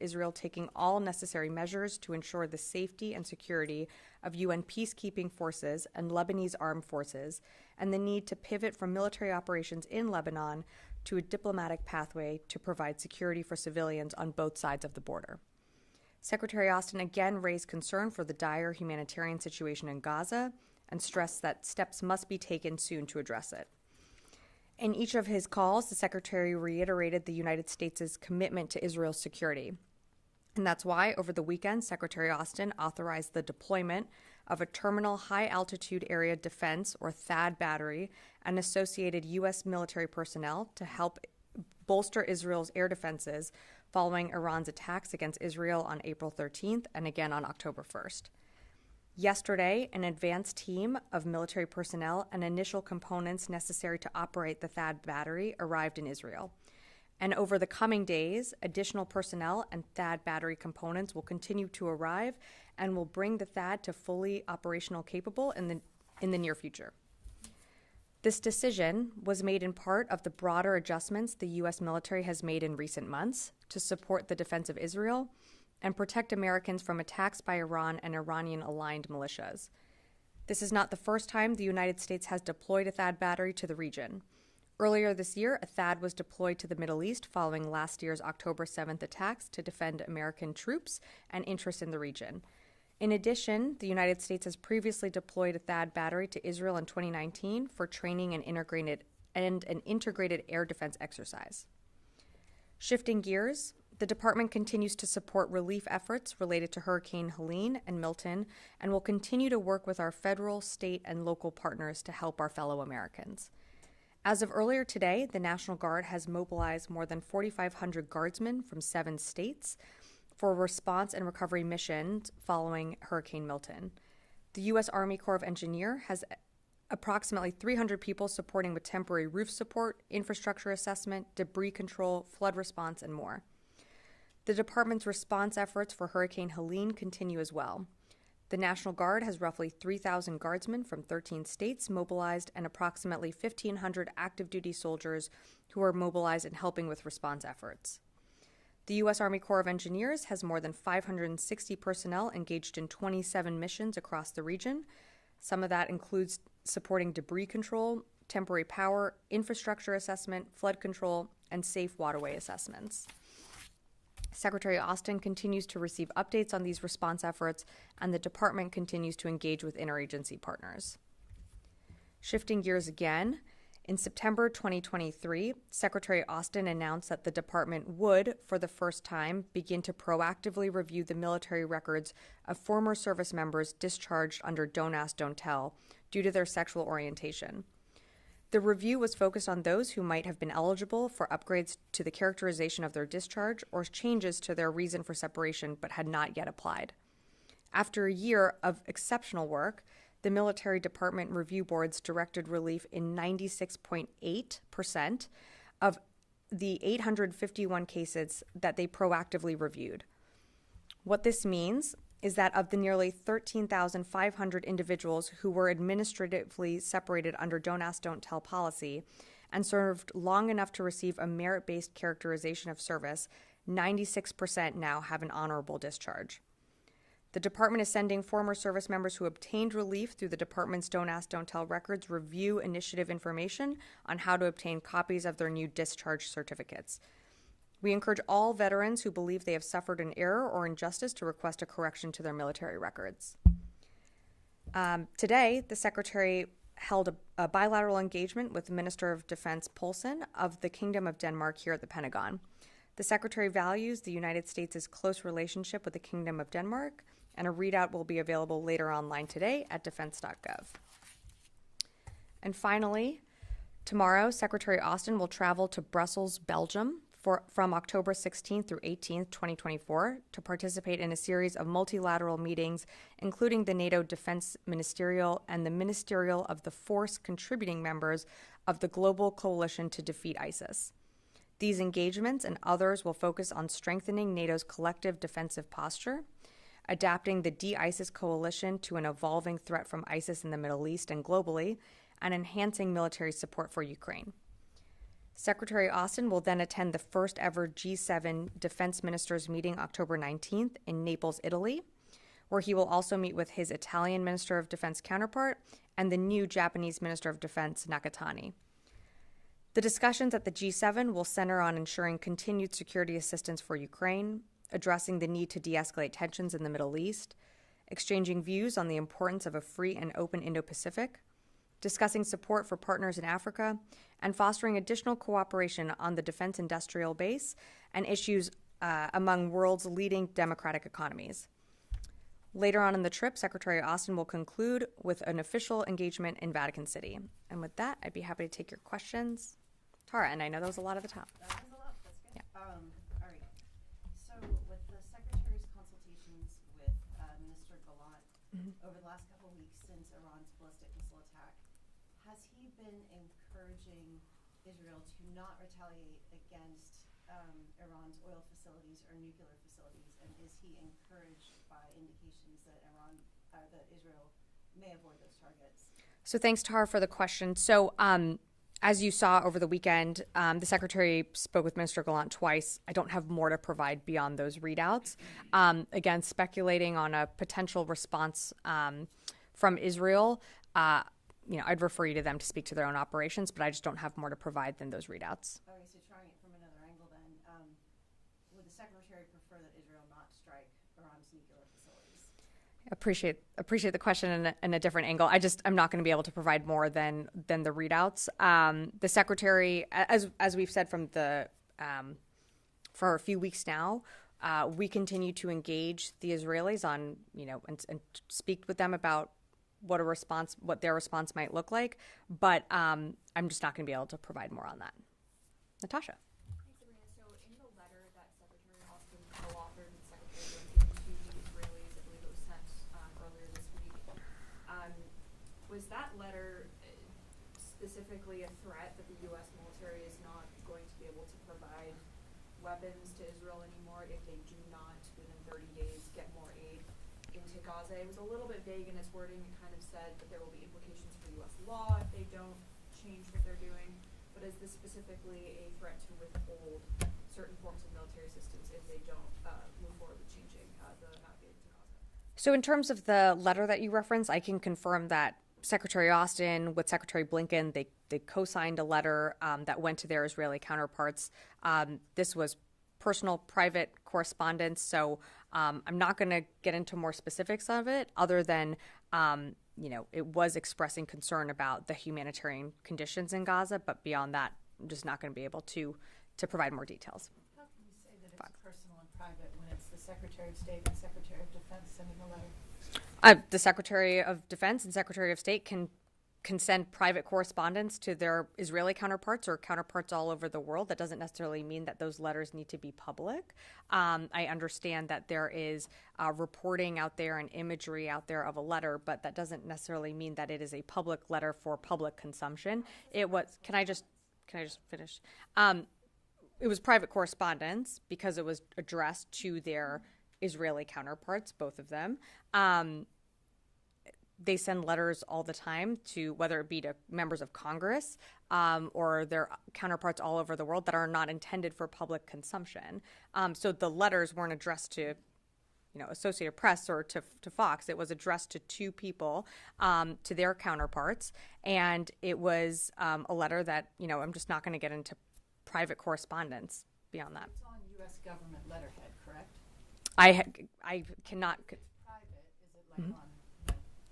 Israel taking all necessary measures to ensure the safety and security of UN peacekeeping forces and Lebanese armed forces, and the need to pivot from military operations in Lebanon to a diplomatic pathway to provide security for civilians on both sides of the border. Secretary Austin again raised concern for the dire humanitarian situation in Gaza and stressed that steps must be taken soon to address it. In each of his calls, the Secretary reiterated the United States' commitment to Israel's security. And that's why, over the weekend, Secretary Austin authorized the deployment of a Terminal High Altitude Area Defense, or THAAD battery, and associated U.S. military personnel to help bolster Israel's air defenses following Iran's attacks against Israel on April 13th and again on October 1st. Yesterday, an advanced team of military personnel and initial components necessary to operate the THAAD battery arrived in Israel. And over the coming days, additional personnel and THAAD battery components will continue to arrive and will bring the THAAD to fully operational capable in the near future. This decision was made in part of the broader adjustments the U.S. military has made in recent months to support the defense of Israel and protect Americans from attacks by Iran and Iranian-aligned militias. This is not the first time the United States has deployed a THAAD battery to the region. Earlier this year, a THAAD was deployed to the Middle East following last year's October 7th attacks to defend American troops and interests in the region. In addition, the United States has previously deployed a THAAD battery to Israel in 2019 for training and an integrated air defense exercise. Shifting gears, the department continues to support relief efforts related to Hurricane Helene and Milton and will continue to work with our federal, state, and local partners to help our fellow Americans. As of earlier today, the National Guard has mobilized more than 4,500 guardsmen from 7 states for response and recovery missions following Hurricane Milton. The U.S. Army Corps of Engineers has approximately 300 people supporting with temporary roof support, infrastructure assessment, debris control, flood response, and more. The department's response efforts for Hurricane Helene continue as well. The National Guard has roughly 3,000 guardsmen from 13 states mobilized and approximately 1,500 active duty soldiers who are mobilized and helping with response efforts. The U.S. Army Corps of Engineers has more than 560 personnel engaged in 27 missions across the region. Some of that includes supporting debris control, temporary power, infrastructure assessment, flood control, and safe waterway assessments. Secretary Austin continues to receive updates on these response efforts, and the department continues to engage with interagency partners. Shifting gears again, in September 2023, Secretary Austin announced that the department would, for the first time, begin to proactively review the military records of former service members discharged under Don't Ask, Don't Tell due to their sexual orientation. The review was focused on those who might have been eligible for upgrades to the characterization of their discharge or changes to their reason for separation but had not yet applied. After a year of exceptional work, the Military Department Review Boards directed relief in 96.8% of the 851 cases that they proactively reviewed. What this means is that of the nearly 13,500 individuals who were administratively separated under Don't Ask, Don't Tell policy and served long enough to receive a merit-based characterization of service, 96% now have an honorable discharge. The department is sending former service members who obtained relief through the department's Don't Ask, Don't Tell records review initiative information on how to obtain copies of their new discharge certificates. We encourage all veterans who believe they have suffered an error or injustice to request a correction to their military records. Today, the Secretary held a bilateral engagement with Minister of Defense Poulsen of the Kingdom of Denmark here at the Pentagon. The Secretary values the United States' close relationship with the Kingdom of Denmark, and a readout will be available later online today at defense.gov. And finally, tomorrow, Secretary Austin will travel to Brussels, Belgium, from October 16th through 18th, 2024, to participate in a series of multilateral meetings, including the NATO Defense Ministerial and the Ministerial of the Force contributing members of the Global Coalition to Defeat ISIS. These engagements and others will focus on strengthening NATO's collective defensive posture, adapting the de-ISIS coalition to an evolving threat from ISIS in the Middle East and globally, and enhancing military support for Ukraine. Secretary Austin will then attend the first ever G7 Defense Ministers meeting October 19th in Naples, Italy, where he will also meet with his Italian Minister of Defense counterpart and the new Japanese Minister of Defense, Nakatani. The discussions at the G7 will center on ensuring continued security assistance for Ukraine, addressing the need to de-escalate tensions in the Middle East, exchanging views on the importance of a free and open Indo-Pacific, discussing support for partners in Africa, and fostering additional cooperation on the defense industrial base and issues among world's leading democratic economies. Later on in the trip, Secretary Austin will conclude with an official engagement in Vatican City. And with that, I'd be happy to take your questions. Tara, and I know that was a lot at the top. That was a lot. That's good. Yeah. All right. So with the Secretary's consultations with Minister Gallant over the last couple of weeks since Iran's ballistic missile attack, has he been encouraging Israel to not retaliate against Iran's oil facilities or nuclear facilities? And is he encouraged by indications that that Israel may avoid those targets? So thanks, Tara, for the question. So as you saw over the weekend, the Secretary spoke with Minister Gallant twice. I don't have more to provide beyond those readouts. Again, speculating on a potential response from Israel, I'd refer you to them to speak to their own operations, but I just don't have more to provide than those readouts. Okay, so trying it from another angle then, would the Secretary prefer that Israel not strike Iran's nuclear facilities? Appreciate the question in a different angle. I'm not going to be able to provide more than the readouts. The Secretary, as we've said for a few weeks now, we continue to engage the Israelis on and speak with them about what their response might look like. But I'm just not going to be able to provide more on that. Natasha. Thanks, Sabrina. So in the letter that Secretary Austin co-authored with Secretary Blinken to the Israelis, I believe it was sent earlier this week, was that letter specifically a threat that the U.S. military is not going to be able to provide weapons to Israel anymore if they do not, within 30 days, get more aid into Gaza? It was a little bit vague in its wording. It kind of said that there will be implications for U.S. law if they don't change what they're doing. But is this specifically a threat to withhold certain forms of military assistance if they don't move forward with changing the amount of aid to Gaza? So in terms of the letter that you referenced, I can confirm that Secretary Austin with Secretary Blinken, they co-signed a letter that went to their Israeli counterparts. This was personal, private correspondence, so I'm not going to get into more specifics of it other than, it was expressing concern about the humanitarian conditions in Gaza, but beyond that, I'm just not going to be able to provide more details. How can you say that it's personal and private when it's the Secretary of State and Secretary of Defense sending a letter? The Secretary of Defense and Secretary of State can send private correspondence to their Israeli counterparts or counterparts all over the world. That doesn't necessarily mean that those letters need to be public. I understand that there is reporting out there and imagery out there of a letter, but that doesn't necessarily mean that it is a public letter for public consumption. It was. Can I just finish? It was private correspondence because it was addressed to their Israeli counterparts, both of them. They send letters all the time to whether it be to members of Congress or their counterparts all over the world that are not intended for public consumption. So the letters weren't addressed to, Associated Press or to Fox. It was addressed to two people, to their counterparts, and it was a letter that I'm just not going to get into private correspondence beyond that. It's on U.S. government letterhead, correct? I cannot. If it's private, is it like on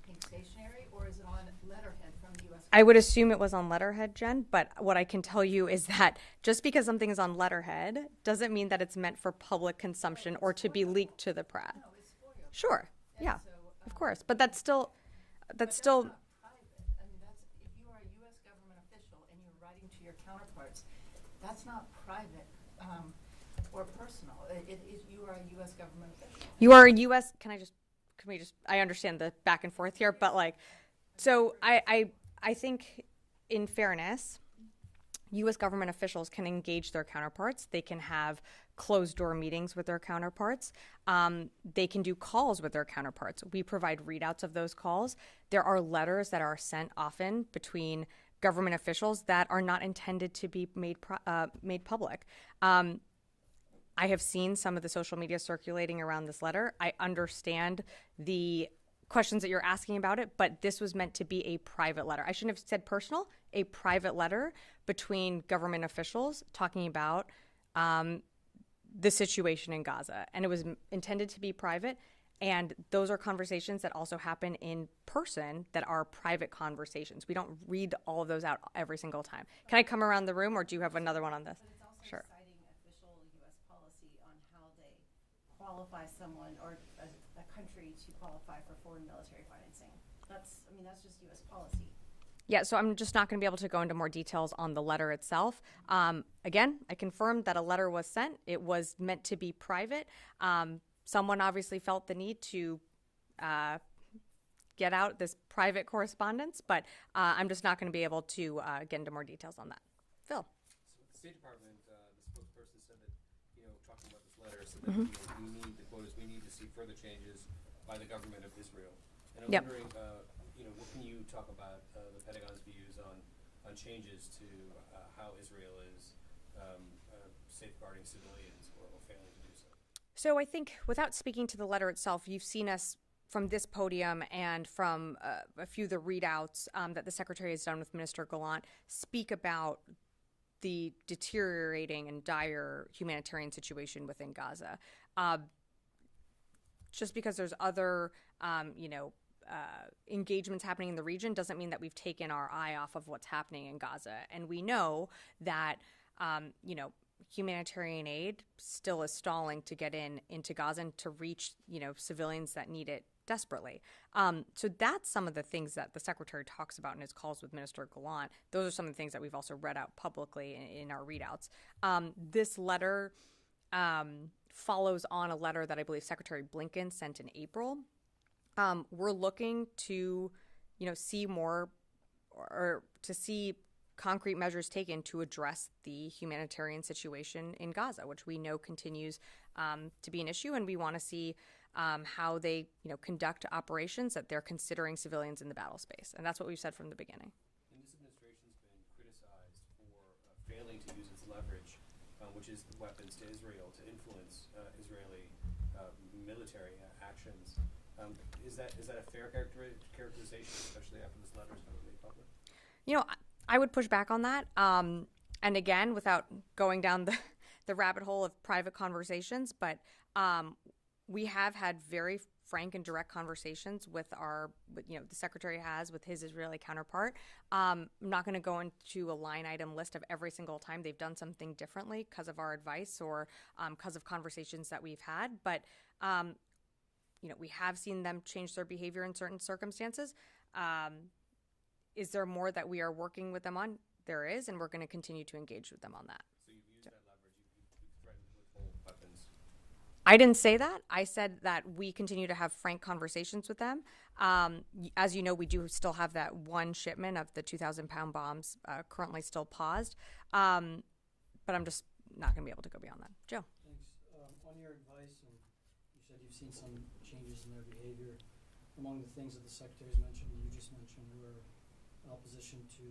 pink stationery, or is it on letterhead from the U.S. government? I would assume it was on letterhead, Jen, but what I can tell you is that just because something is on letterhead doesn't mean that it's meant for public consumption or to be leaked to the press. No, it's for your Sure, and yeah, so, of course, but that's still. But that's not private. I mean, that's if you are a U.S. government official and you're writing to your counterparts, that's not private or personal. You are a U.S. government official. You are a U.S. Can we just? I understand the back and forth here, but so I think, in fairness, U.S. government officials can engage their counterparts. They can have closed-door meetings with their counterparts. They can do calls with their counterparts. We provide readouts of those calls. There are letters that are sent often between government officials that are not intended to be made public. I have seen some of the social media circulating around this letter. I understand the questions that you're asking about it, but this was meant to be a private letter. I shouldn't have said personal, a private letter between government officials talking about the situation in Gaza. And it was intended to be private. And those are conversations that also happen in person that are private conversations. We don't read all of those out every single time. Can I come around the room, or do you have another one on this? But it's also Sure. citing official U.S. policy on how they qualify someone or a country to qualify for foreign military financing. That's just U.S. policy. Yeah, so I'm just not going to be able to go into more details on the letter itself. Again, I confirmed that a letter was sent. It was meant to be private. Someone obviously felt the need to get out this private correspondence, but I'm just not going to be able to get into more details on that. Phil. So the State Department, the spokesperson said that, talking about this letter, said that the quote is, we need to see further changes by the government of Israel. And I'm wondering, what can you talk about the Pentagon's views on changes to how Israel is safeguarding civilians or failing to do so? So I think, without speaking to the letter itself, you've seen us from this podium and from a few of the readouts that the Secretary has done with Minister Gallant speak about the deteriorating and dire humanitarian situation within Gaza. Just because there's other, engagements happening in the region doesn't mean that we've taken our eye off of what's happening in Gaza. And we know that, humanitarian aid still is stalling to get into Gaza and to reach, civilians that need it desperately. So that's some of the things that the Secretary talks about in his calls with Minister Gallant. Those are some of the things that we've also read out publicly in our readouts. This letter follows on a letter that I believe Secretary Blinken sent in April. We're looking to, see more or to see concrete measures taken to address the humanitarian situation in Gaza, which we know continues to be an issue, and we want to see how they, conduct operations that they're considering civilians in the battle space, and that's what we've said from the beginning. And this administration's been criticized for failing to use its leverage, which is the weapons to Israel, to influence Israeli military actions. Is that a fair characterization, especially after this letter has been made public? I would push back on that. And again, without going down the rabbit hole of private conversations, but we have had very frank and direct conversations with the Secretary has with his Israeli counterpart. I'm not going to go into a line item list of every single time they've done something differently because of our advice or because of conversations that we've had. But, we have seen them change their behavior in certain circumstances. Is there more that we are working with them on? There is, and we're going to continue to engage with them on that. So you've used that leverage, you've threatened to withhold weapons. I didn't say that. I said that we continue to have frank conversations with them. As you know, we do still have that one shipment of the 2,000-pound bombs currently still paused. But I'm just not going to be able to go beyond that. Joe. Thanks. On your advice, and you said you've seen some changes in their behavior. Among the things that the Secretary's mentioned, you just mentioned, were opposition to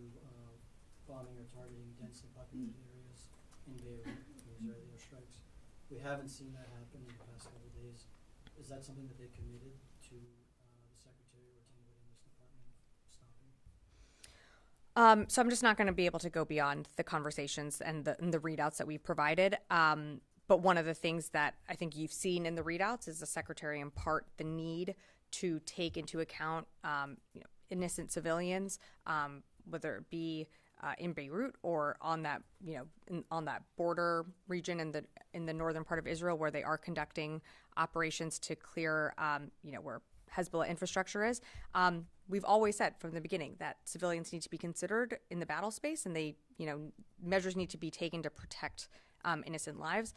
bombing or targeting densely populated areas in Beirut from Israeli airstrikes. We haven't seen that happen in the past couple of days. Is that something that they committed to the Secretary or to anybody in this department stopping? So I'm just not going to be able to go beyond the conversations and the readouts that we've provided. But one of the things that I think you've seen in the readouts is the Secretary impart the need to take into account innocent civilians, whether it be in Beirut or on that on that border region in the northern part of Israel where they are conducting operations to clear where Hezbollah infrastructure is. We've always said from the beginning that civilians need to be considered in the battle space, and they measures need to be taken to protect innocent lives.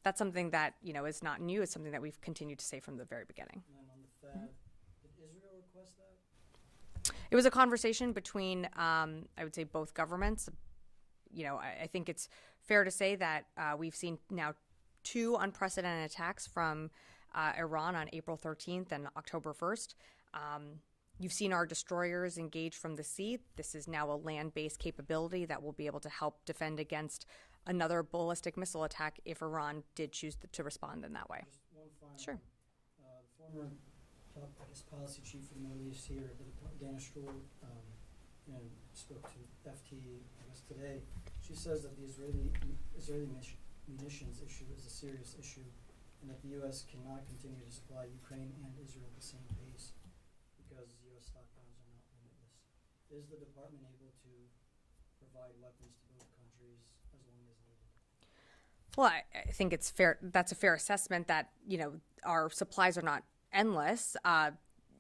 That's something that is not new. It's something that we've continued to say from the very beginning. And then on the FAD, did Israel request that? It was a conversation between, I would say, both governments. I think it's fair to say that we've seen now 2 unprecedented attacks from Iran on April 13th and October 1st. You've seen our destroyers engage from the sea. This is now a land-based capability that will be able to help defend against another ballistic missile attack if Iran did choose to respond in that way. Just one final Sure. one. The former top, policy chief for the Middle East here, Dana Stroll, spoke to FT, today. She says that the Israeli munitions issue is a serious issue, and that the U.S. cannot continue to supply Ukraine and Israel at the same pace because U.S. stockpiles are not limitless. Is the department able to provide weapons to both countries as long as needed? Well, I think it's fair. That's a fair assessment that, our supplies are not endless.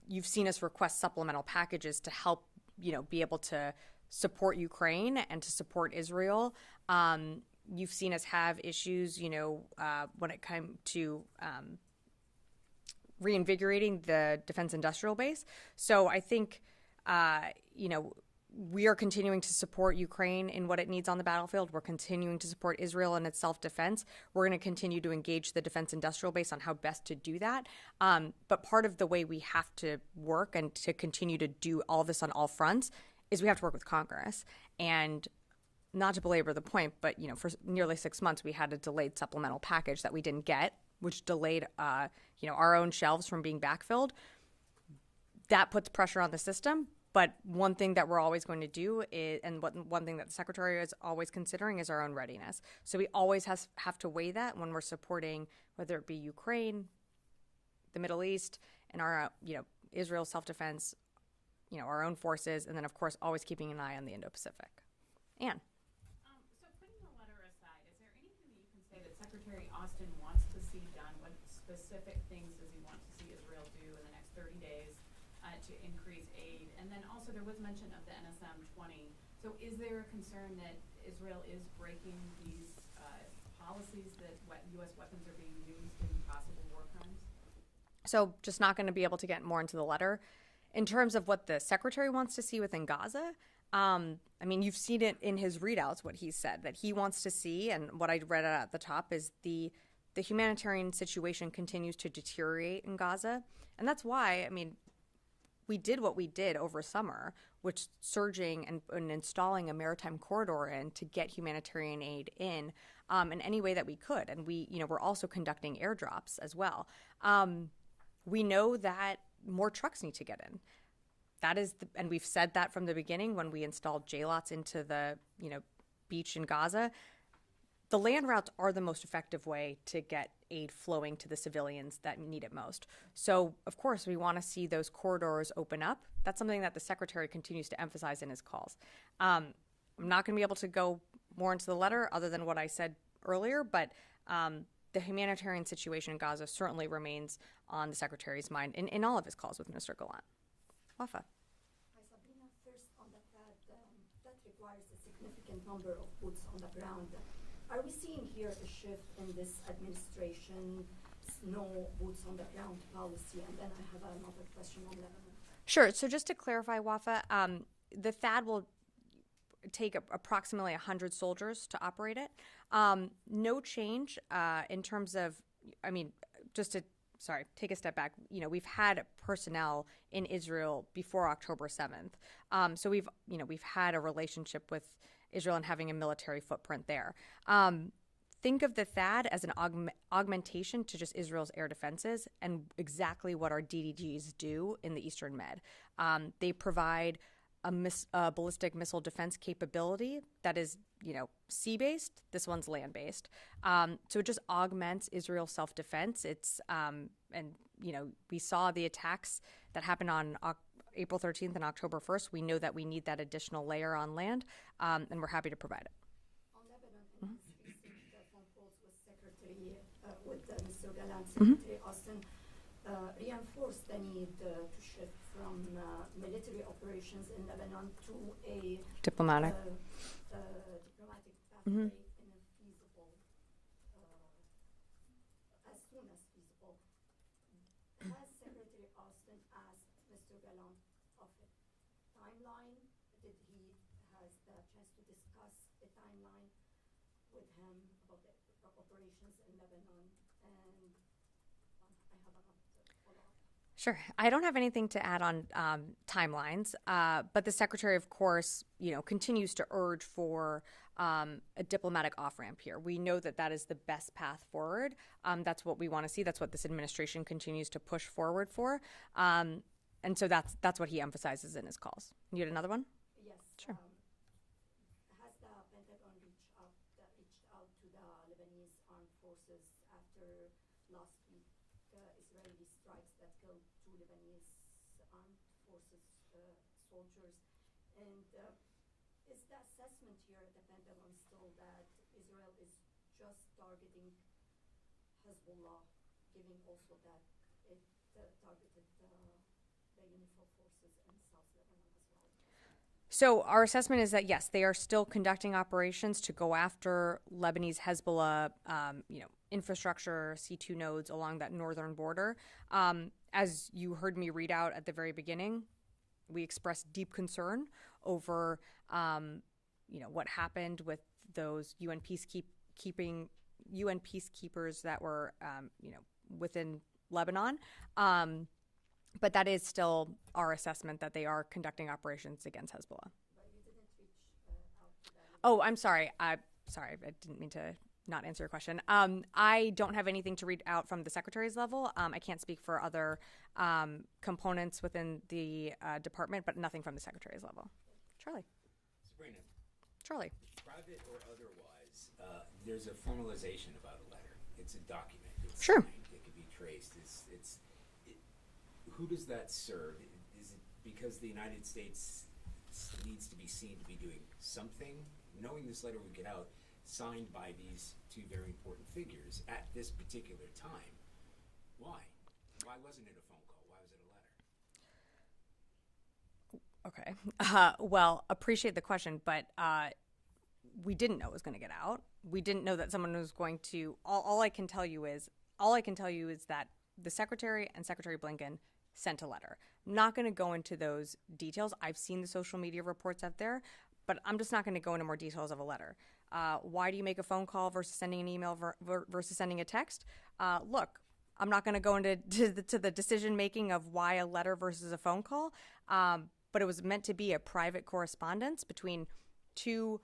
You've seen us request supplemental packages to help, be able to support Ukraine and to support Israel. You've seen us have issues, when it came to reinvigorating the defense industrial base. So I think, we are continuing to support Ukraine in what it needs on the battlefield. We're continuing to support Israel in its self-defense. We're going to continue to engage the defense industrial base on how best to do that. But part of the way we have to work and to continue to do all this on all fronts is we have to work with Congress. And not to belabor the point, but, for nearly 6 months, we had a delayed supplemental package that we didn't get, which delayed, our own shelves from being backfilled. That puts pressure on the system. But one thing that we're always going to do is, and one thing that the Secretary is always considering is our own readiness. So we always have to weigh that when we're supporting, whether it be Ukraine, the Middle East, and our, Israel self-defense, our own forces, and then, of course, always keeping an eye on the Indo-Pacific. Anne. So putting the letter aside, is there anything that you can say that Secretary Austin wants to see done? What specific things does he want to see Israel do in the next 30 days to increase aid? And then also there was mention of the NSM-20. So is there a concern that Israel is breaking these policies that U.S. weapons are being used in possible war crimes? So just not going to be able to get more into the letter. In terms of what the Secretary wants to see within Gaza, you've seen it in his readouts, what he said, that he wants to see, and what I read at the top is the humanitarian situation continues to deteriorate in Gaza. And that's why, we did what we did over summer, which surging and installing a maritime corridor in to get humanitarian aid in any way that we could. And we're also conducting airdrops as well. We know that more trucks need to get in. That is, and we've said that from the beginning when we installed JLOTs into the, beach in Gaza. The land routes are the most effective way to get aid flowing to the civilians that need it most. So, of course, we want to see those corridors open up. That's something that the Secretary continues to emphasize in his calls. I'm not going to be able to go more into the letter other than what I said earlier, but the humanitarian situation in Gaza certainly remains on the Secretary's mind in all of his calls with Minister Gallant. Wafa. Hi, Sabrina. First, on the TAD, that requires a significant number of boots on the ground. Are we seeing here a shift in this administration, no boots on the ground policy? And then I have another question on Lebanon. Sure. So just to clarify, Wafa, the THAAD will take approximately 100 soldiers to operate it. No change in terms of, take a step back. We've had personnel in Israel before October 7th. So we've had a relationship with Israel and having a military footprint there. Think of the THAAD as an augmentation to just Israel's air defenses and exactly what our DDGs do in the Eastern Med. They provide a ballistic missile defense capability that is, sea-based. This one's land-based. So it just augments Israel's self-defense. It's, we saw the attacks that happened on April 13th and October 1st. We know that we need that additional layer on land, and we're happy to provide it. On Lebanon, in his recent phone calls with Mr. Gallant, Secretary Austin reinforced the need to shift from military operations in Lebanon to a diplomatic pathway in a feasible, as soon as feasible. Has Secretary Austin asked Mr. Gallant of a timeline? Has the chance to discuss a timeline with him about the operations in Lebanon? And I have another follow-up. Sure. I don't have anything to add on timelines, but the secretary, of course, continues to urge for a diplomatic off-ramp here. We know that that is the best path forward. That's what we want to see. That's what this administration continues to push forward for. And so that's what he emphasizes in his calls. You had another one? Yes. Sure. Has the Pentagon reached out to the Lebanese armed forces after last week Israeli strikes that killed 2 Lebanese armed forces soldiers? And is the assessment here at the Pentagon still that Israel is just targeting Hezbollah, given also that it targeted the UNIFIL forces in South Lebanon as well? So our assessment is that, yes, they are still conducting operations to go after Lebanese Hezbollah, infrastructure, C2 nodes along that northern border. As you heard me read out at the very beginning, we expressed deep concern over, what happened with those UN peacekeepers that were, within Lebanon. But that is still our assessment that they are conducting operations against Hezbollah. But you didn't reach out to them. Oh, I'm sorry. I didn't mean to not answer your question. I don't have anything to read out from the secretary's level. I can't speak for other components within the department, but nothing from the secretary's level. Charlie. Sabrina. Charlie. Private or otherwise, there's a formalization about a letter. It's a document. It's Sure. signed. It can be traced. Who does that serve? Is it because the United States needs to be seen to be doing something? Knowing this letter would get out, signed by these 2 very important figures at this particular time. Why? Why wasn't it a phone call? Why was it a letter? Okay. Well, appreciate the question, but we didn't know it was going to get out. We didn't know that someone was going to. All I can tell you is that the secretary and Secretary Blinken sent a letter. I'm not going to go into those details. I've seen the social media reports out there, but I'm just not going to go into more details of a letter. Why do you make a phone call versus sending an email versus sending a text? Look, I'm not going to go into the decision making of why a letter versus a phone call, but it was meant to be a private correspondence between 2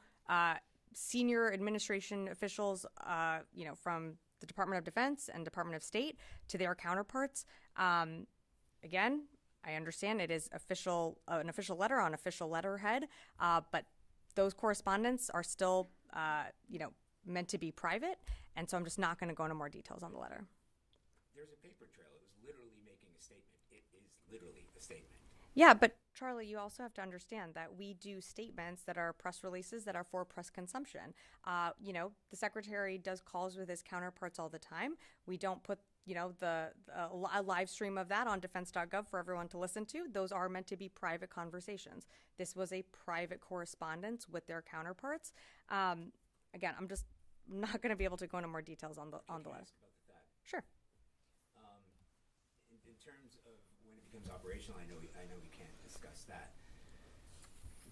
senior administration officials, from the Department of Defense and Department of State to their counterparts. Again, I understand it is an official letter on official letterhead, but those correspondence are still, meant to be private, and so I'm just not going to go into more details on the letter. There's a paper trail. It was literally making a statement. It is literally a statement. Yeah, but Charlie, you also have to understand that we do statements that are press releases that are for press consumption. The secretary does calls with his counterparts all the time. We don't put, a live stream of that on defense.gov for everyone to listen to. Those are meant to be private conversations. This was a private correspondence with their counterparts. Again, I'm just not going to be able to go into more details on the letter. Ask about that. Sure. In terms of when it becomes operational, I know we can't discuss that.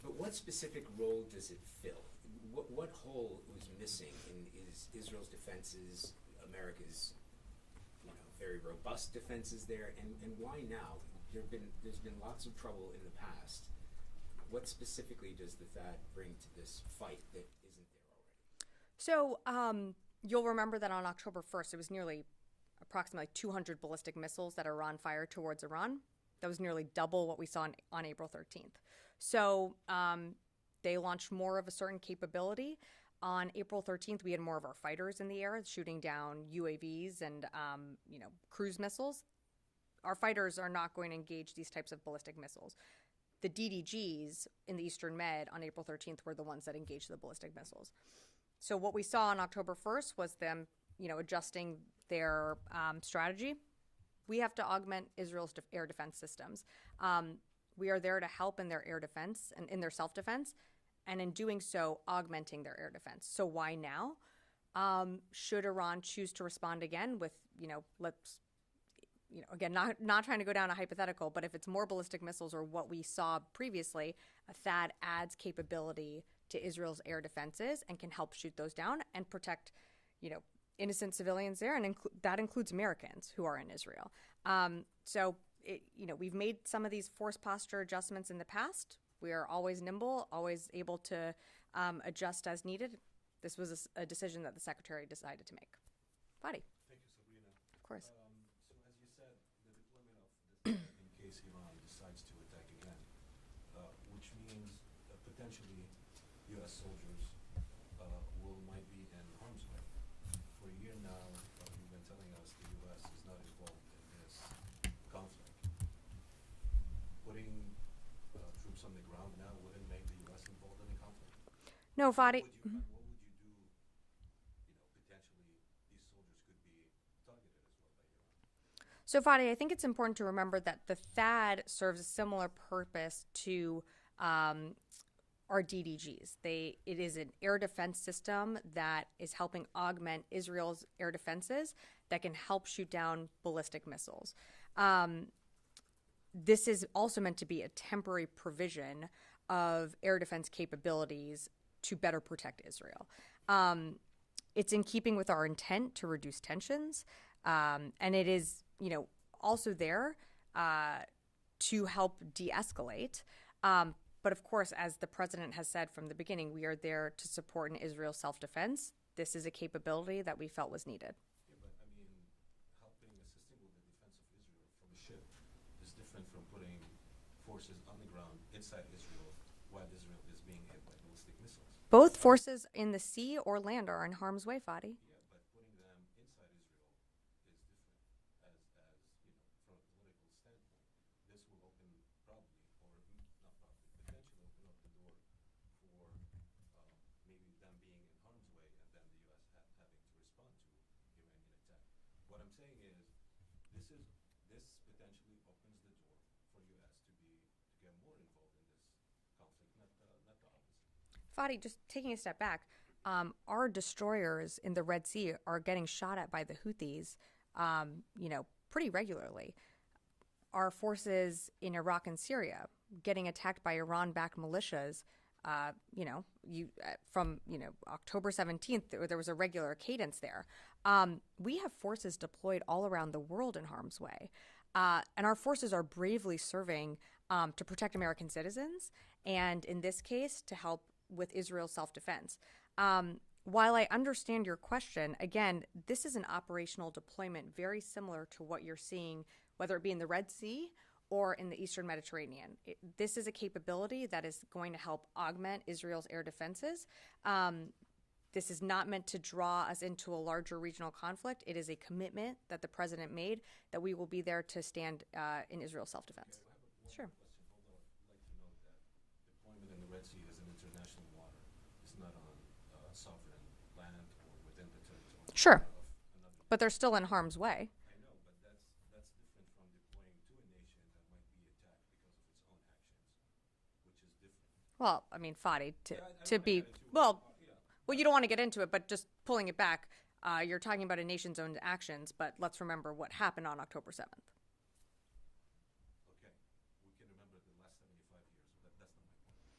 But what specific role does it fill? What hole was missing in Israel's defenses, America's very robust defenses there, and why now? There's been lots of trouble in the past. What specifically does the THAAD bring to this fight that isn't there already? So you'll remember that on October 1st, it was approximately 200 ballistic missiles that Iran fired towards Iran. That was nearly double what we saw on April 13th. So they launched more of a certain capability. On April 13th, we had more of our fighters in the air shooting down UAVs and, cruise missiles. Our fighters are not going to engage these types of ballistic missiles. The DDGs in the Eastern Med on April 13th were the ones that engaged the ballistic missiles. So what we saw on October 1st was them, adjusting their strategy. We have to augment Israel's air defense systems. We are there to help in their air defense and in their self-defense, and in doing so, augmenting their air defense. So why now? Should Iran choose to respond again with, again, not trying to go down a hypothetical, but if it's more ballistic missiles or what we saw previously, a THAAD adds capability to Israel's air defenses and can help shoot those down and protect, innocent civilians there, and that includes Americans who are in Israel. So we've made some of these force posture adjustments in the past. We are always nimble, always able to adjust as needed. This was a decision that the Secretary decided to make. Fadi. Thank you, Sabrina. Of course. So as you said, the deployment of this in case Iran decides to attack again, which means potentially U.S. soldiers might be in harm's way. For a year now, you've been telling us the U.S. is not involved in this conflict. Putting troops on the ground now wouldn't make the U.S. involved in the conflict. No, Fadi. What would you do? Potentially these soldiers could be targeted as well by Iran. So, Fadi, I think it's important to remember that the THAAD serves a similar purpose to our DDGs. It is an air defense system that is helping augment Israel's air defenses that can help shoot down ballistic missiles. This is also meant to be a temporary provision of air defense capabilities to better protect Israel. It's in keeping with our intent to reduce tensions, and it is, also there to help de-escalate. But of course, as the president has said from the beginning, we are there to support in Israel's self-defense. This is a capability that we felt was needed. Yeah, but helping, assisting with the defense of Israel from a ship is different from putting forces on the ground inside Israel while Israel is being hit by ballistic missiles. Both forces in the sea or land are in harm's way, Fadi. Yeah, but putting them inside Israel is different. As from a political standpoint, this will open probably, or not probably, potentially open up the door for maybe them being in harm's way and then the U.S. having to respond to Iranian attack. What I'm saying is, this potentially opens the door for U.S. to get more involved in this conflict, not the opposite. Fadi, just taking a step back, our destroyers in the Red Sea are getting shot at by the Houthis, pretty regularly. Our forces in Iraq and Syria getting attacked by Iran-backed militias, from October 17th, there was a regular cadence there. We have forces deployed all around the world in harm's way, and our forces are bravely serving to protect American citizens, and in this case, to help with Israel's self-defense. While I understand your question, again, this is an operational deployment very similar to what you're seeing, whether it be in the Red Sea or in the Eastern Mediterranean. This is a capability that is going to help augment Israel's air defenses. This is not meant to draw us into a larger regional conflict. It is a commitment that the president made that we will be there to stand in Israel's self-defense. Okay, Sure. Question. Although I'd like to note that deployment in the Red Sea is an international water. It's not on sovereign land or within the territory. Sure. Of another. But they're still in harm's way. I know, but that's different from deploying to a nation that might be attacked because of its own actions, which is different. Well, I mean, Fadi, Yeah, I to don't be, wanna get into it. well, Yeah. well, you don't want to get into it, but just pulling it back, you're talking about a nation's own actions, but let's remember what happened on October 7th. Okay, we can remember the last 75 years, but that's not my point.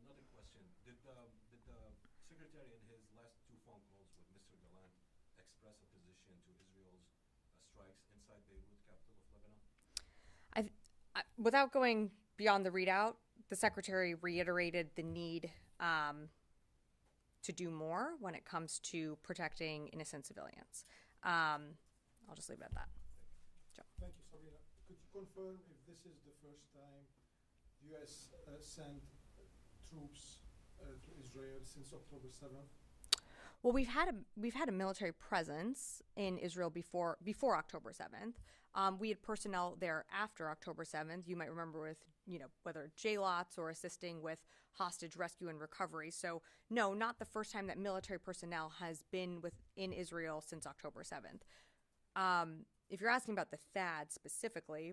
Another question: Did the secretary in his last two phone calls with Mr. Gallant express opposition to Israel's strikes inside Beirut, capital of Lebanon? Without going beyond the readout, the secretary reiterated the need to do more when it comes to protecting innocent civilians. I'll just leave it at that. Thank you, Sabrina. Could you confirm if this is the first time the U.S. sent troops to Israel since October 7th? Well, we've had a military presence in Israel before October 7th. We had personnel there after October 7th. You might remember with, whether JLOTs or assisting with hostage rescue and recovery. So no, not the first time that military personnel has been within Israel since October 7th. If you're asking about the THAAD specifically,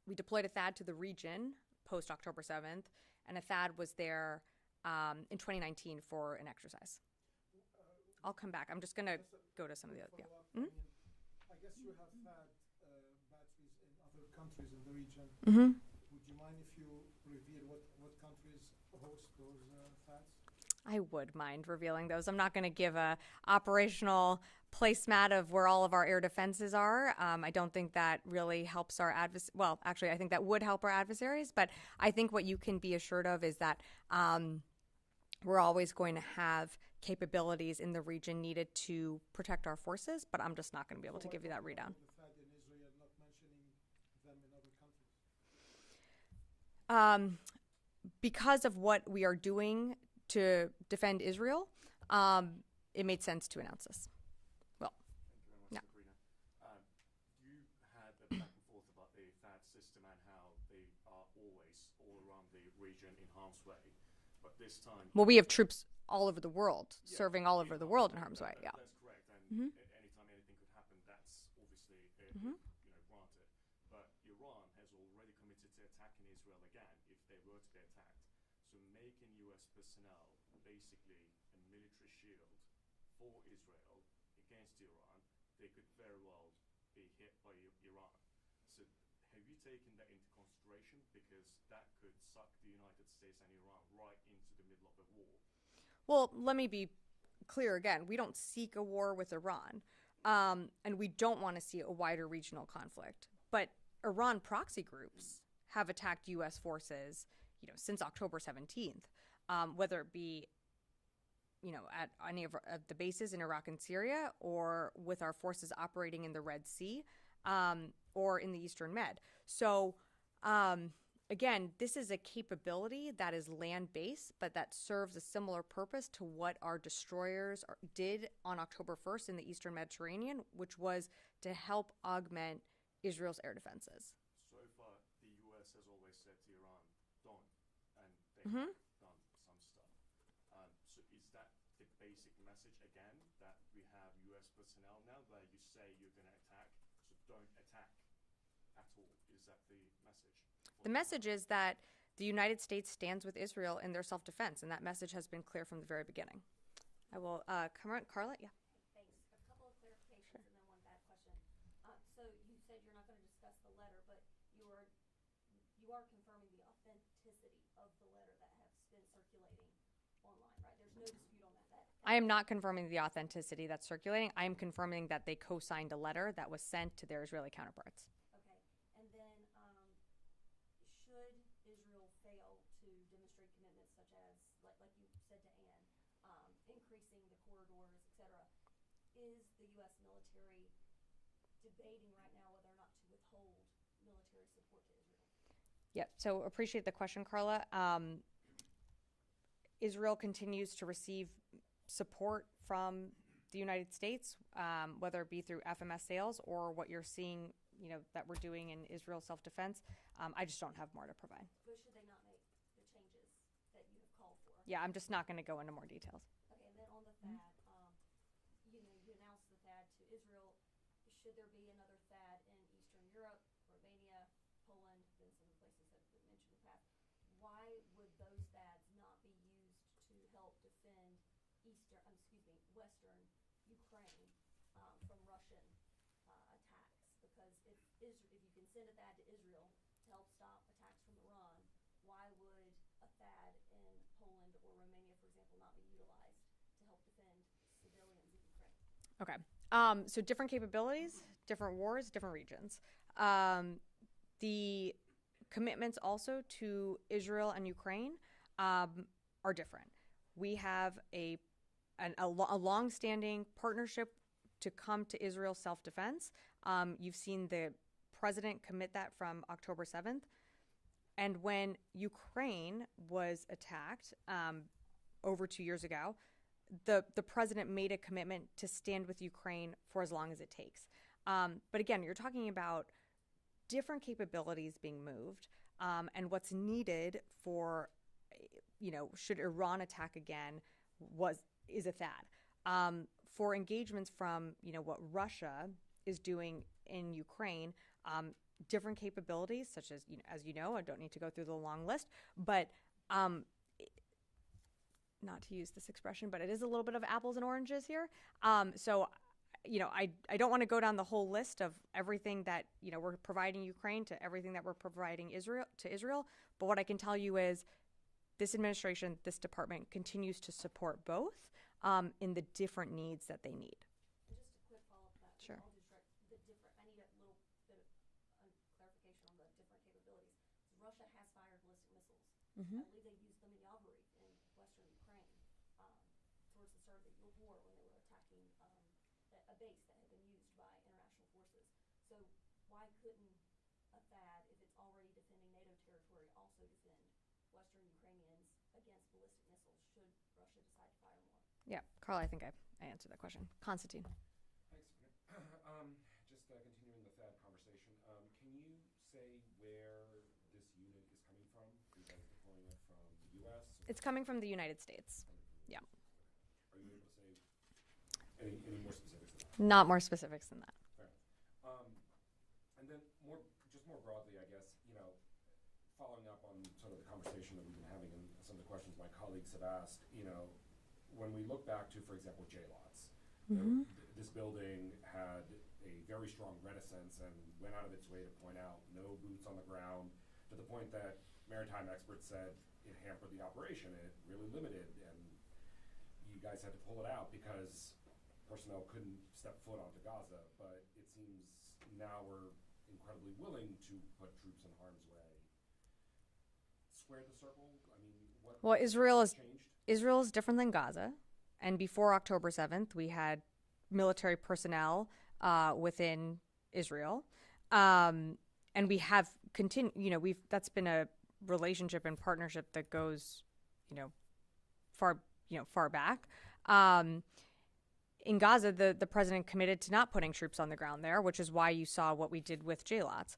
we deployed a THAAD to the region post October 7th, and a THAAD was there in 2019 for an exercise. I'll come back. I'm just going to go to some of the other. Yeah. I guess you have had batteries in other countries in the region. Mm-hmm. Would you mind if you reveal what countries host those FADs? I would mind revealing those. I'm not going to give a operational placemat of where all of our air defenses are. I don't think that really helps our well, actually, I think that would help our adversaries. But I think what you can be assured of is that we're always going to have capabilities in the region needed to protect our forces. But I'm just not going to be able to give you that readown. The fact in Israel not mentioning them in other countries. Because of what we are doing to defend Israel, it made sense to announce this. Well, thank you very much, Sabrina. You had a back and forth about the THAAD system and how they are always all around the region in harm's way. But this time, well, we have troops all over the world, serving all over the world in harm's way. Yeah, that's correct. And anytime anything could happen, that's obviously granted. But Iran has already committed to attacking Israel again if they were to be attacked. So making U.S. personnel basically a military shield for Israel against Iran, they could very well be hit by Iran. So have you taken that into consideration? Because that could suck the United States and Iran right into the middle of a war. Well, let me be clear again. We don't seek a war with Iran, and we don't want to see a wider regional conflict. But Iran proxy groups have attacked U.S. forces, since October 17th, whether it be, at any of the bases in Iraq and Syria, or with our forces operating in the Red Sea, or in the Eastern Med. So, again, this is a capability that is land-based, but that serves a similar purpose to what our destroyers did on October 1st in the Eastern Mediterranean, which was to help augment Israel's air defenses. So far, the U.S. has always said to Iran, don't, and they have done some stuff. So is that the basic message again, that we have U.S. personnel now where you say you're going to attack, so don't attack at all? Is that the message? The message is that the United States stands with Israel in their self-defense, and that message has been clear from the very beginning. I will come on, Carla. Yeah. Thanks. A couple of clarifications and then one bad question. So you said you're not going to discuss the letter, but you are confirming the authenticity of the letter that has been circulating online, right? There's no dispute on that. I am not confirming the authenticity that's circulating. I am confirming that they co-signed a letter that was sent to their Israeli counterparts. Okay. And then should Israel fail to demonstrate commitments such as, like you said to Anne, increasing the corridors, etc., is the U.S. military debating right now whether or not to withhold military support to Israel? Yep. So appreciate the question, Carla. Israel continues to receive support from the United States, whether it be through FMS sales or what you're seeing, that we're doing in Israel self-defense. I just don't have more to provide. But should they not make the changes that you have called for? Yeah, I'm just not going to go into more details. Okay, and then on the THAAD, you announced the THAAD to Israel. Should there be another THAAD in Eastern Europe, Romania, Poland, then some of the places that have been mentioned in the past, why would those THAADs not be used to help defend Western Ukraine from Russian attacks? Because if you can send a THAAD to Israel to help stop attacks from Iran, why would a THAAD in Poland or Romania, for example, not be utilized to help defend civilians in Ukraine? Okay. So different capabilities, different wars, different regions. The commitments also to Israel and Ukraine are different. We have a long-standing partnership to come to Israel's self-defense. You've seen the president commit that from October 7th. And when Ukraine was attacked over 2 years ago, the president made a commitment to stand with Ukraine for as long as it takes. But again, you're talking about different capabilities being moved, and what's needed for, should Iran attack again, is a THAAD. For engagements from, what Russia is doing in Ukraine, different capabilities, such as, as you know, I don't need to go through the long list, but not to use this expression, but it is a little bit of apples and oranges here. So, I don't want to go down the whole list of everything that, we're providing Ukraine to everything that we're providing Israel. But what I can tell you is this administration, this department continues to support both in the different needs that they need. And just a Russia has fired ballistic missiles. Mm-hmm. I believe they used them in Yavori in western Ukraine towards the start of the war when they were attacking a base that had been used by international forces. So why couldn't a THAAD, if it's already defending NATO territory, also defend western Ukrainians against ballistic missiles should Russia decide to fire more? Yeah, Carl, I think I answered that question. Constantine. Thanks, Sabrina. Just continuing the THAAD conversation, can you say where this unit is coming from? Are you guys deploying it from the U.S.? It's coming from the United States. Yeah. Are you able to say any more specifics than that? Not more specifics than that. Fair enough. And then more broadly, I guess, following up on sort of the conversation that we've been having and some of the questions my colleagues have asked, when we look back to, for example, JLOTS, Mm-hmm. This building had a very strong reticence and went out of its way to point out no boots on the ground, to the point that maritime experts said it hampered the operation. It really limited, and you guys had to pull it out because personnel couldn't step foot onto Gaza. But it seems now we're incredibly willing to put troops in harm's way. Square the circle? I mean, what Israel is changed? different than Gaza. And before October 7th, we had military personnel within Israel. And we have continued, that's been a relationship and partnership that goes, far back. In Gaza, the president committed to not putting troops on the ground there, which is why you saw what we did with JLOTS.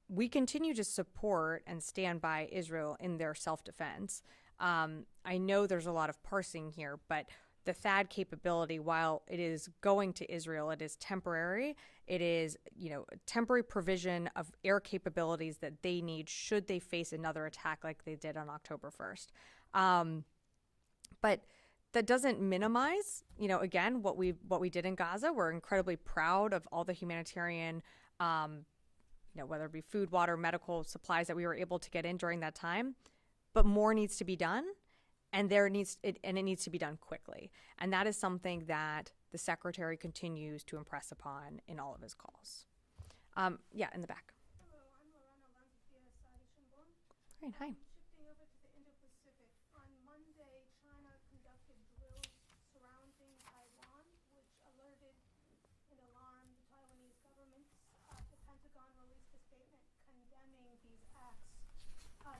We continue to support and stand by Israel in their self-defense. I know there's a lot of parsing here, but the THAAD capability, while it is going to Israel, it is temporary. It is, temporary provision of air capabilities that they need should they face another attack like they did on October 1st. But that doesn't minimize, again, what we did in Gaza. We're incredibly proud of all the humanitarian, whether it be food, water, medical supplies that we were able to get in during that time. But more needs to be done, and it needs to be done quickly. And that is something that the secretary continues to impress upon in all of his calls. Yeah, in the back. Hello, I'm Lorena Lanzafia Sadi-Shinbon. Great, hi. Shifting over to the Indo-Pacific. On Monday, China conducted drills surrounding Taiwan, which alerted and alarmed the Taiwanese government. The Pentagon released a statement condemning these acts.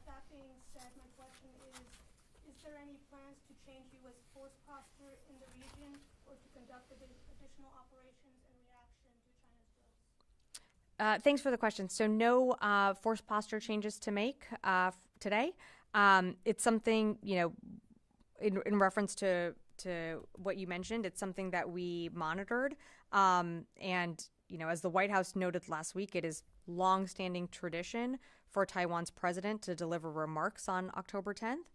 That being said, my question is there any plans to change U.S. force posture in the region or to conduct additional operations in reaction to China's drills? Thanks for the question. So no force posture changes to make today. It's something, in reference to what you mentioned, it's something that we monitored. And, as the White House noted last week, it is long-standing tradition for Taiwan's president to deliver remarks on October 10th.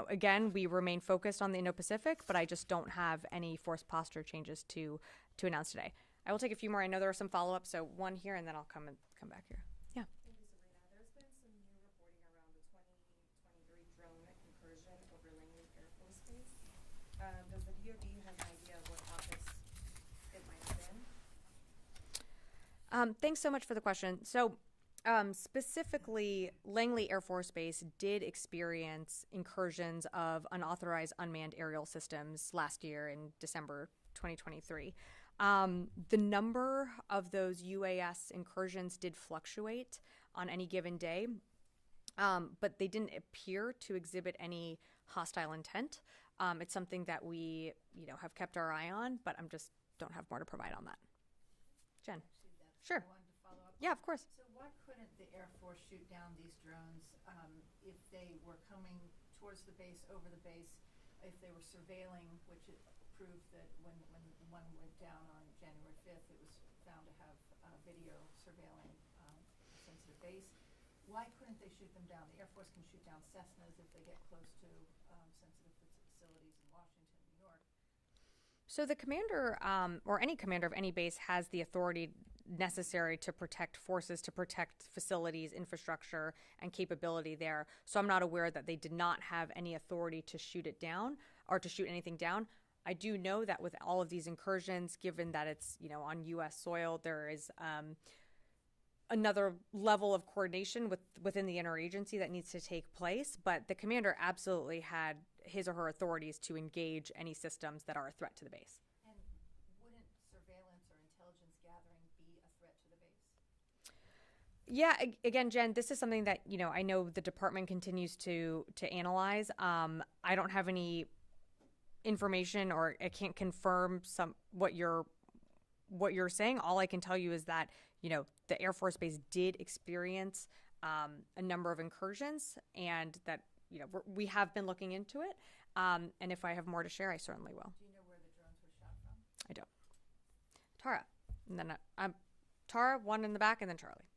Again, we remain focused on the Indo-Pacific, but I just don't have any force posture changes to announce today. I will take a few more. I know there are some follow-ups, so one here, and then I'll come back here. Yeah. Thank you, Sabrina. There's been some new reporting around the 2023 drone incursion over Langley Air Force Base. Does the DoD have an idea of what office it might have been? Thanks so much for the question. So specifically, Langley Air Force Base did experience incursions of unauthorized unmanned aerial systems last year in December 2023. The number of those UAS incursions did fluctuate on any given day, but they didn't appear to exhibit any hostile intent. It's something that we, have kept our eye on, but don't have more to provide on that. Jen. Sure. I wanted to follow up. Yeah, of course. So why couldn't the Air Force shoot down these drones if they were coming towards the base, over the base, if they were surveilling, which it proved that when one went down on January 5th, it was found to have video surveilling a sensitive base. Why couldn't they shoot them down? The Air Force can shoot down Cessnas if they get close to sensitive facilities in Washington, New York. So the commander, or any commander of any base, has the authority necessary to protect forces, to protect facilities, infrastructure, and capability there. So I'm not aware that they did not have any authority to shoot it down or to shoot anything down. I do know that with all of these incursions, given that it's, on U.S. soil, there is another level of coordination within the interagency that needs to take place. But the commander absolutely had his or her authorities to engage any systems that are a threat to the base. And wouldn't surveillance or intelligence gathering be a threat to the base? Yeah, again, Jen, this is something that, I know the department continues to analyze. I don't have any information, or I can't confirm what you're saying. All I can tell you is that, the Air Force Base did experience a number of incursions, and that, we have been looking into it. And if I have more to share, I certainly will. Do you know where the drones were shot from? I don't. Tara. And then Tara, one in the back, and then Charlie.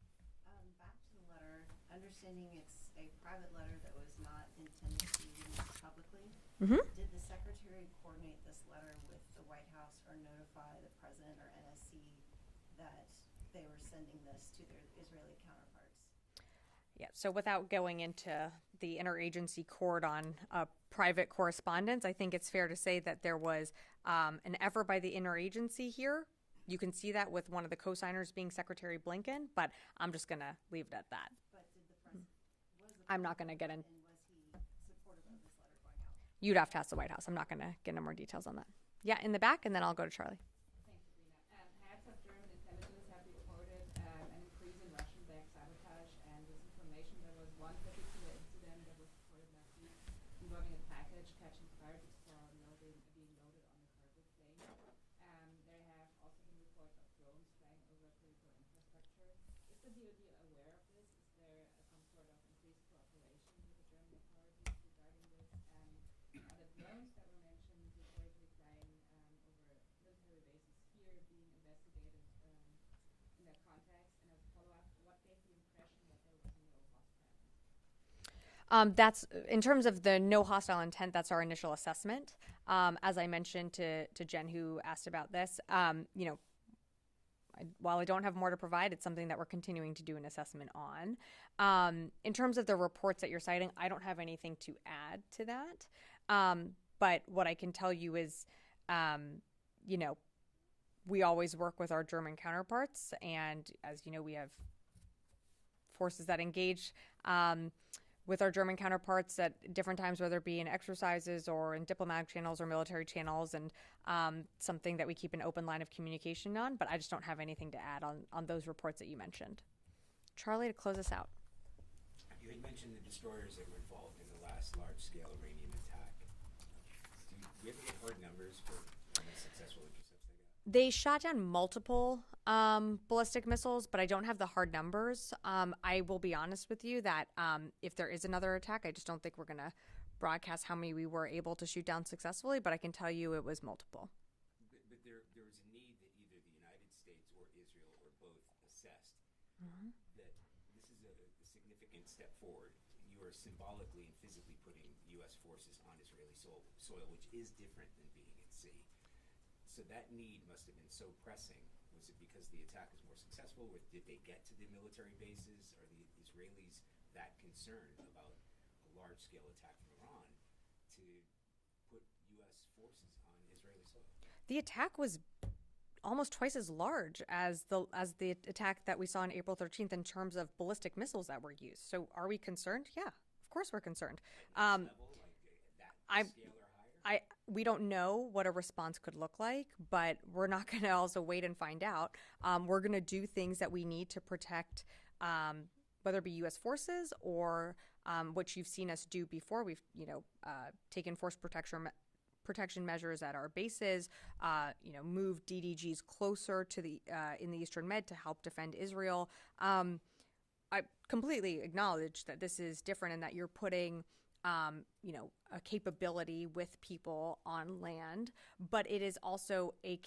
Back to the letter, understanding it's a private letter that was not intended to be used publicly. Mm-hmm. Did the secretary coordinate this letter with the White House or notify the president or NSC that they were sending this to their Israeli counterparts? Yeah, so without going into the interagency court on private correspondence, I think it's fair to say that there was an effort by the interagency here. You can see that with one of the co-signers being Secretary Blinken, but I'm just going to leave it at that. But did the president, I'm not going to get in. and was he supportive of this letter going out? You'd have to ask the White House. I'm not going to get into more details on that. Yeah, in the back, and then I'll go to Charlie. Thanks, Sabrina. Heads of German intelligence have reported an increase in Russian-backed sabotage and disinformation. There was one particular incident that was reported last week involving a package catching fire just for being loaded on a cargo plane. There have also been reports of drones flying over critical infrastructure. Is the DoD aware of this? Is there some sort of increased cooperation with the German authorities regarding this? Are the drones that were mentioned reportedly flying over military bases here being investigated in that context? And as a follow-up, what gave the impression that there was no hostile intent? That's in terms of the no hostile intent. That's our initial assessment. As I mentioned to Jen, who asked about this, while I don't have more to provide, it's something that we're continuing to do an assessment on. In terms of the reports that you're citing, I don't have anything to add to that. But what I can tell you is, we always work with our German counterparts, and as you know, we have forces that engage with our German counterparts at different times, whether it be in exercises or in diplomatic channels or military channels, and something that we keep an open line of communication on. But I just don't have anything to add on those reports that you mentioned. Charlie, to close us out. You had mentioned the destroyers that were involved in the last large-scale Iranian attack. Do we ever get hard numbers for how many successful intercepts they got? They shot down multiple ballistic missiles, but I don't have the hard numbers. I will be honest with you that if there is another attack, I just don't think we're going to broadcast how many we were able to shoot down successfully, but I can tell you it was multiple. But there was a need that either the United States or Israel or both assessed that this is a significant step forward. You are symbolically and physically putting U.S. forces on Israeli soil, which is different than being at sea. So that need must have been so pressing. Was it because the attack was more successful? Or did they get to the military bases? Are the Israelis that concerned about a large-scale attack from Iran to put U.S. forces on Israeli soil? The attack was almost twice as large as the attack that we saw on April 13th in terms of ballistic missiles that were used. So are we concerned? Yeah, of course we're concerned. We don't know what a response could look like, but we're not going to also wait and find out. We're going to do things that we need to protect, whether it be U.S. forces or what you've seen us do before. We've taken force protection measures at our bases, moved DDGs closer to in the Eastern Med to help defend Israel. I completely acknowledge that this is different and that you're putting a capability with people on land, but it is also a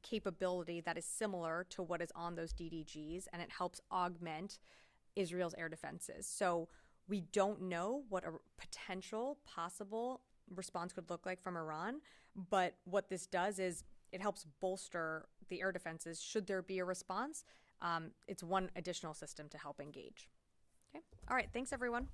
capability that is similar to what is on those DDGs, and it helps augment Israel's air defenses. So we don't know what a potential possible response could look like from Iran, but what this does is it helps bolster the air defenses should there be a response. It's one additional system to help engage. Okay. All right. Thanks, everyone.